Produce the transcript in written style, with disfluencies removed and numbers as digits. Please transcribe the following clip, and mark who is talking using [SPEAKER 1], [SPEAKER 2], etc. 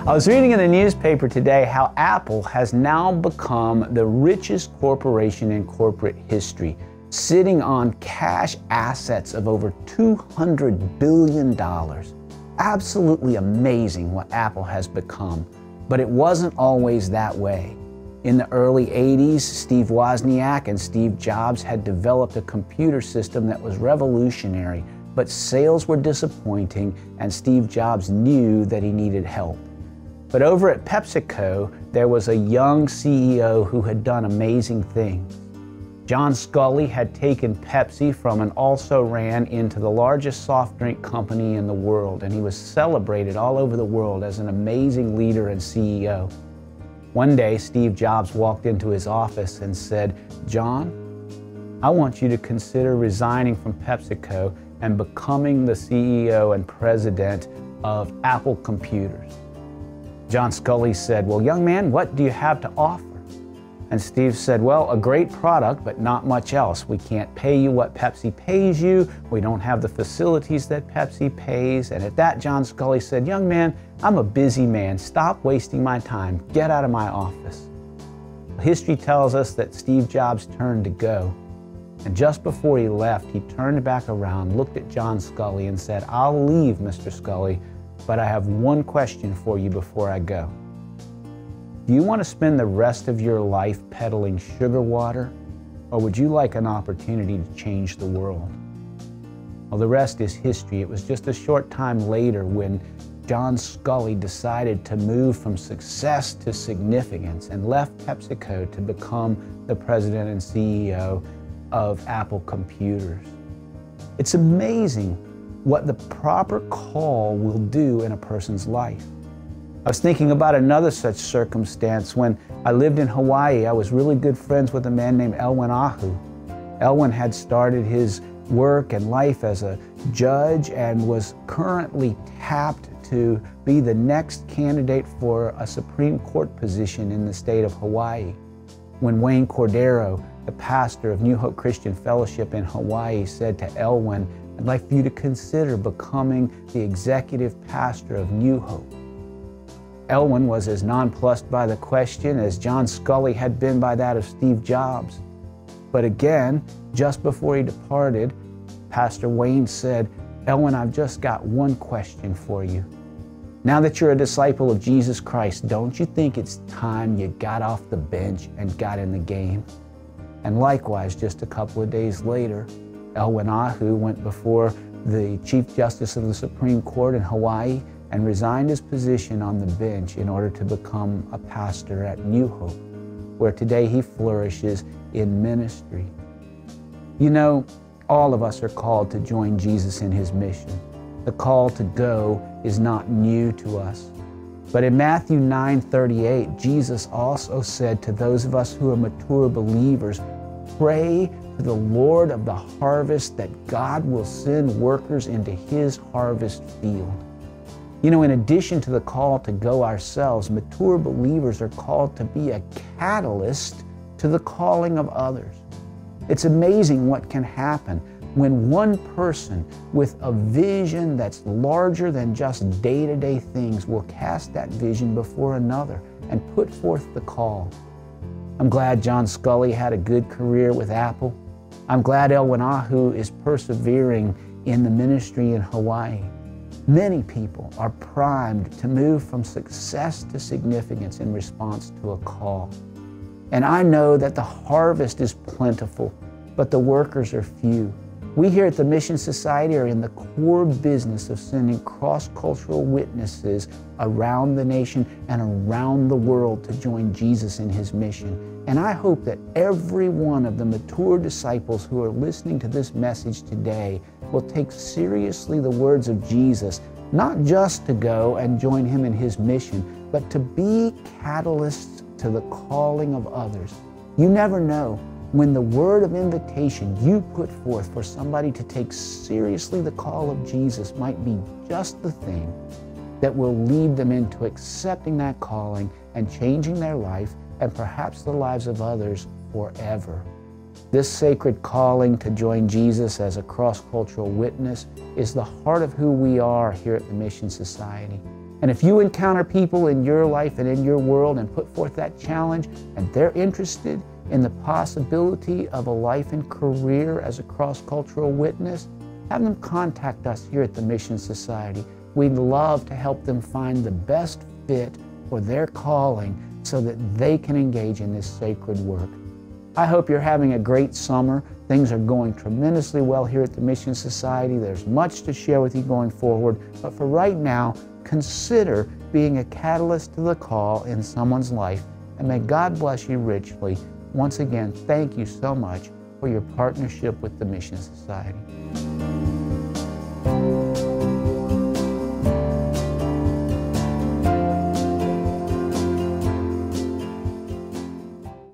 [SPEAKER 1] I was reading in the newspaper today how Apple has now become the richest corporation in corporate history, sitting on cash assets of over $200 billion. Absolutely amazing what Apple has become, but it wasn't always that way. In the early 80s, Steve Wozniak and Steve Jobs had developed a computer system that was revolutionary, but sales were disappointing and Steve Jobs knew that he needed help. But over at PepsiCo, there was a young CEO who had done amazing things. John Sculley had taken Pepsi from an also-ran into the largest soft drink company in the world, and he was celebrated all over the world as an amazing leader and CEO. One day, Steve Jobs walked into his office and said, "John, I want you to consider resigning from PepsiCo and becoming the CEO and president of Apple Computers." John Sculley said, "Well, young man, what do you have to offer?" And Steve said, "Well, a great product, but not much else. We can't pay you what Pepsi pays you. We don't have the facilities that Pepsi pays." And at that, John Sculley said, "Young man, I'm a busy man. Stop wasting my time. Get out of my office." History tells us that Steve Jobs turned to go. And just before he left, he turned back around, looked at John Sculley and said, "I'll leave, Mr. Sculley, but I have one question for you before I go. Do you want to spend the rest of your life peddling sugar water, or would you like an opportunity to change the world?" Well, the rest is history. It was just a short time later when John Sculley decided to move from success to significance and left PepsiCo to become the president and CEO of Apple Computers. It's amazing what the proper call will do in a person's life. I was thinking about another such circumstance. When I lived in Hawaii, I was really good friends with a man named Elwin Ahu. Elwin had started his work and life as a judge and was currently tapped to be the next candidate for a Supreme Court position in the state of Hawaii. When Wayne Cordero, the pastor of New Hope Christian Fellowship in Hawaii, said to Elwin, "I'd like for you to consider becoming the executive pastor of New Hope." Elwin was as nonplussed by the question as John Sculley had been by that of Steve Jobs. But again, just before he departed, Pastor Wayne said, "Elwin, I've just got one question for you. Now that you're a disciple of Jesus Christ, don't you think it's time you got off the bench and got in the game?" And likewise, just a couple of days later, Elwin Ahu went before the Chief Justice of the Supreme Court in Hawaii and resigned his position on the bench in order to become a pastor at New Hope, where today he flourishes in ministry. You know, all of us are called to join Jesus in his mission. The call to go is not new to us. But in Matthew 9:38, Jesus also said to those of us who are mature believers, "Pray to the Lord of the harvest that God will send workers into his harvest field." You know, in addition to the call to go ourselves, mature believers are called to be a catalyst to the calling of others. It's amazing what can happen when one person with a vision that's larger than just day-to-day things will cast that vision before another and put forth the call. I'm glad John Sculley had a good career with Apple. I'm glad Elwin Ahu is persevering in the ministry in Hawaii. Many people are primed to move from success to significance in response to a call. And I know that the harvest is plentiful, but the workers are few. We here at the Mission Society are in the core business of sending cross-cultural witnesses around the nation and around the world to join Jesus in his mission. And I hope that every one of the mature disciples who are listening to this message today will take seriously the words of Jesus, not just to go and join him in his mission, but to be catalysts to the calling of others. You never know when the word of invitation you put forth for somebody to take seriously the call of Jesus might be just the thing that will lead them into accepting that calling and changing their life and perhaps the lives of others forever. This sacred calling to join Jesus as a cross-cultural witness is the heart of who we are here at the Mission Society. And if you encounter people in your life and in your world and put forth that challenge, and they're interested in the possibility of a life and career as a cross-cultural witness, have them contact us here at the Mission Society. We'd love to help them find the best fit for their calling so that they can engage in this sacred work. I hope you're having a great summer. Things are going tremendously well here at the Mission Society. There's much to share with you going forward, but for right now, consider being a catalyst to the call in someone's life, and may God bless you richly. Once again, thank you so much for your partnership with the Mission Society.